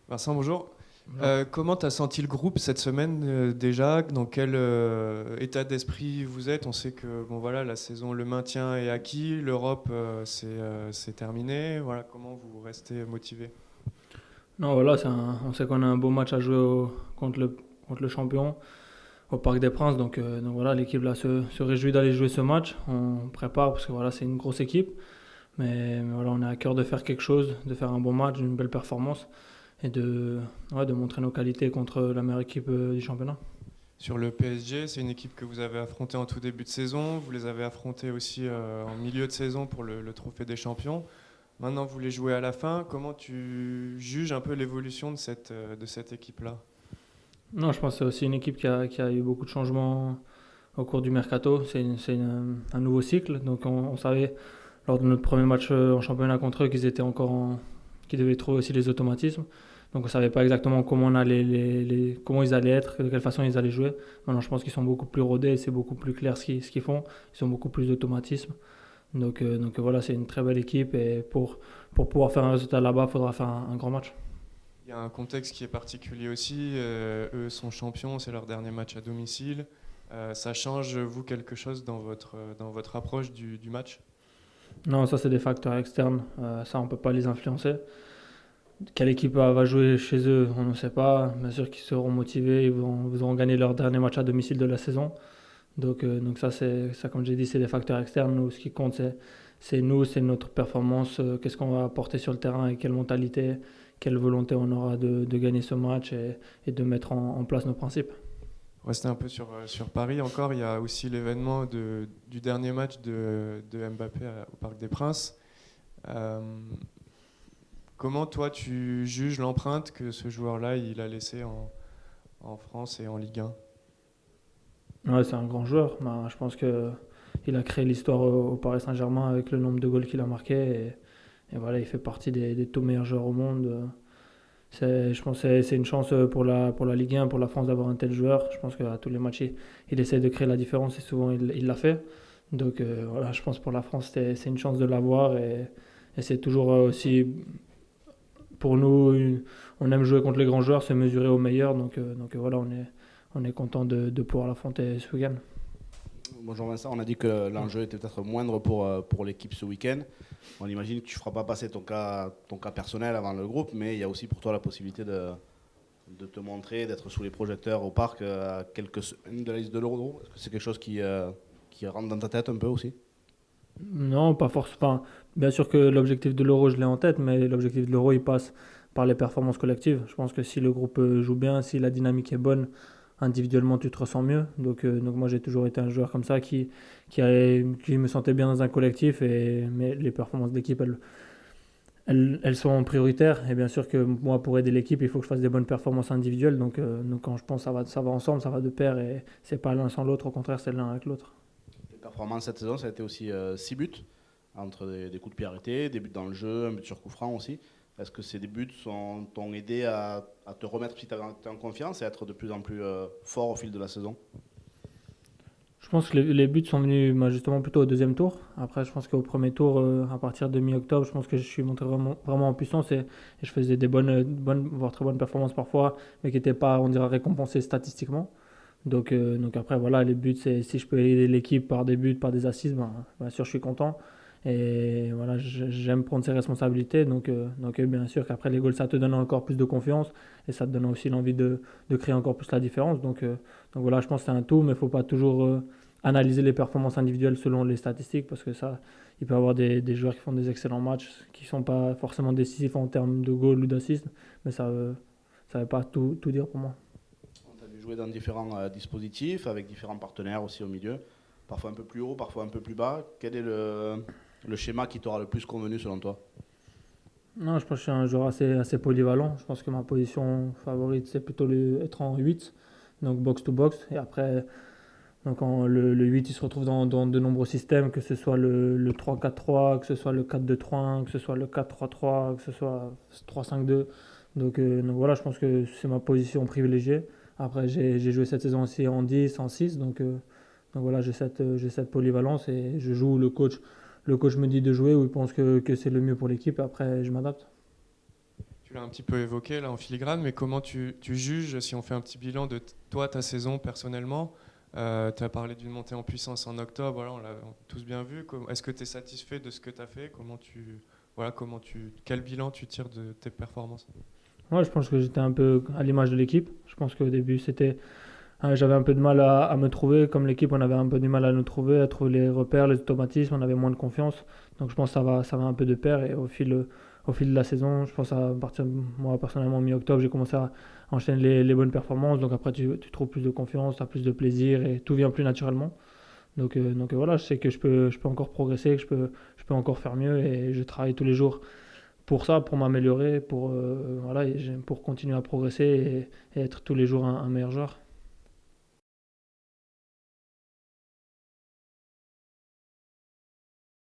Vincent, bonjour. Voilà. Comment tu as senti le groupe cette semaine déjà? Dans quel état d'esprit vous êtes? On sait que bon, voilà, la saison, le maintien est acquis, l'Europe c'est terminé. Voilà, comment vous restez motivé? Non, voilà, on sait qu'on a un beau match à jouer contre le champion au Parc des Princes. Donc voilà, l'équipe là se réjouit d'aller jouer ce match. On prépare parce que voilà, c'est une grosse équipe. Mais voilà, on est à cœur de faire quelque chose, de faire un bon match, une belle performance et de montrer nos qualités contre la meilleure équipe du championnat. Sur le PSG, c'est une équipe que vous avez affrontée en tout début de saison. Vous les avez affrontés aussi en milieu de saison pour le Trophée des Champions. Maintenant, vous les jouez à la fin. Comment tu juges un peu l'évolution de cette équipe-là? Non, je pense que c'est aussi une équipe qui a eu beaucoup de changements au cours du mercato. Un nouveau cycle. Donc on savait lors de notre premier match en championnat contre eux qu'ils devaient trouver aussi les automatismes. Donc on ne savait pas exactement comment, comment ils allaient être, de quelle façon ils allaient jouer. Maintenant je pense qu'ils sont beaucoup plus rodés, c'est beaucoup plus clair ce qu'ils font. Ils ont beaucoup plus d'automatisme. Donc voilà, c'est une très belle équipe et pour pouvoir faire un résultat là-bas, il faudra faire un grand match. Il y a un contexte qui est particulier aussi. Eux sont champions, c'est leur dernier match à domicile. Ça change, vous, quelque chose dans votre approche du match? Non, ça c'est des facteurs externes, ça on ne peut pas les influencer. Quelle équipe va jouer chez eux, on ne sait pas. Bien sûr qu'ils seront motivés, ils auront gagné leur dernier match à domicile de la saison. Donc ça, comme j'ai dit, c'est des facteurs externes. Nous, ce qui compte, c'est nous, c'est notre performance, qu'est-ce qu'on va apporter sur le terrain et quelle mentalité, quelle volonté on aura de gagner ce match et de mettre en place nos principes. Rester un peu sur Paris encore, il y a aussi l'événement du dernier match de Mbappé au Parc des Princes. Euh, Comment toi tu juges l'empreinte que ce joueur-là il a laissée en France et en Ligue 1? Ouais, c'est un grand joueur. Ben, je pense qu'il a créé l'histoire au Paris Saint-Germain avec le nombre de goals qu'il a marqué. Et voilà, il fait partie des tout meilleurs joueurs au monde. Je pense que c'est une chance pour la Ligue 1, pour la France d'avoir un tel joueur. Je pense qu'à tous les matchs, il essaie de créer la différence et souvent il l'a fait. Donc voilà, je pense pour la France, c'est une chance de l'avoir et c'est toujours aussi pour nous, on aime jouer contre les grands joueurs, se mesurer aux meilleurs. Donc voilà, on est content de pouvoir l'affronter ce week-end. Bonjour Vincent, on a dit que l'enjeu était peut-être moindre pour l'équipe ce week-end. On imagine que tu ne feras pas passer ton cas personnel avant le groupe, mais il y a aussi pour toi la possibilité de te montrer, d'être sous les projecteurs au parc à quelques semaines de la liste de l'Euro. Est-ce que c'est quelque chose qui rentre dans ta tête un peu aussi? Non, pas forcément. Enfin, bien sûr que l'objectif de l'Euro, je l'ai en tête, mais l'objectif de l'Euro, il passe par les performances collectives. Je pense que si le groupe joue bien, si la dynamique est bonne, individuellement, tu te ressens mieux. Donc moi, j'ai toujours été un joueur comme ça qui me sentait bien dans un collectif, mais les performances d'équipe, elles sont prioritaires. Et bien sûr que moi, pour aider l'équipe, il faut que je fasse des bonnes performances individuelles. Donc quand je pense que ça va ensemble, ça va de pair, et c'est pas l'un sans l'autre, au contraire, c'est l'un avec l'autre. Tes performances cette saison, ça a été aussi 6 buts, entre des coups de pied arrêtés, des buts dans le jeu, un but sur coup franc aussi. Est-ce que ces buts t'ont aidé à te remettre petit à petit en confiance et à être de plus en plus fort au fil de la saison? Je pense que les buts sont venus bah, justement plutôt au deuxième tour. Après, je pense qu'au premier tour, à partir de mi-octobre, je pense que je suis monté vraiment en puissance et je faisais des voire très bonnes performances parfois, mais qui n'étaient pas, on dirait, récompensées statistiquement. Donc après, voilà, les buts, si je peux aider l'équipe par des buts, par des assists, ben, bien sûr, je suis content. Et voilà, j'aime prendre ses responsabilités. Donc bien sûr qu'après les goals, ça te donne encore plus de confiance et ça te donne aussi l'envie de créer encore plus la différence. Donc voilà, je pense que c'est un tout, mais il ne faut pas toujours analyser les performances individuelles selon les statistiques parce que ça, il peut y avoir des joueurs qui font des excellents matchs qui ne sont pas forcément décisifs en termes de goals ou d'assists, mais ça ne veut pas tout dire pour moi. Tu as dû jouer dans différents dispositifs, avec différents partenaires aussi au milieu, parfois un peu plus haut, parfois un peu plus bas. Quel est le schéma qui t'aura le plus convenu selon toi? Non, je pense que je suis un joueur assez polyvalent. Je pense que ma position favorite, c'est plutôt être en 8, donc box to box. Et après, le 8, il se retrouve dans de nombreux systèmes, que ce soit le 3-4-3, que ce soit le 4-2-3-1, que ce soit le 4-3-3, que ce soit 3-5-2. Donc voilà, je pense que c'est ma position privilégiée. Après, j'ai joué cette saison aussi en 10, en 6. Donc voilà, j'ai cette polyvalence et je joue où le coach me dit de jouer, où il pense que c'est le mieux pour l'équipe. Après, je m'adapte. l'as un petit peu évoqué là en filigrane, mais comment tu juges, si on fait un petit bilan de toi, ta saison personnellement, tu as parlé d'une montée en puissance en octobre, voilà, on l'a tous bien vu. Est-ce que tu es satisfait de ce que tu as fait? Quel bilan tu tires de tes performances? Ouais, je pense que j'étais un peu à l'image de l'équipe. Je pense qu'au début, j'avais un peu de mal à me trouver. Comme l'équipe, on avait un peu du mal à nous trouver, à trouver les repères, les automatismes, on avait moins de confiance. Donc je pense que ça va un peu de pair. Et au fil de la saison, je pense à partir, moi personnellement, mi-octobre, j'ai commencé à enchaîner les bonnes performances. Donc après, tu trouves plus de confiance, tu as plus de plaisir et tout vient plus naturellement. Donc voilà, je sais que je peux encore progresser, que je peux encore faire mieux et je travaille tous les jours pour ça, pour m'améliorer, pour continuer à progresser et être tous les jours un meilleur joueur.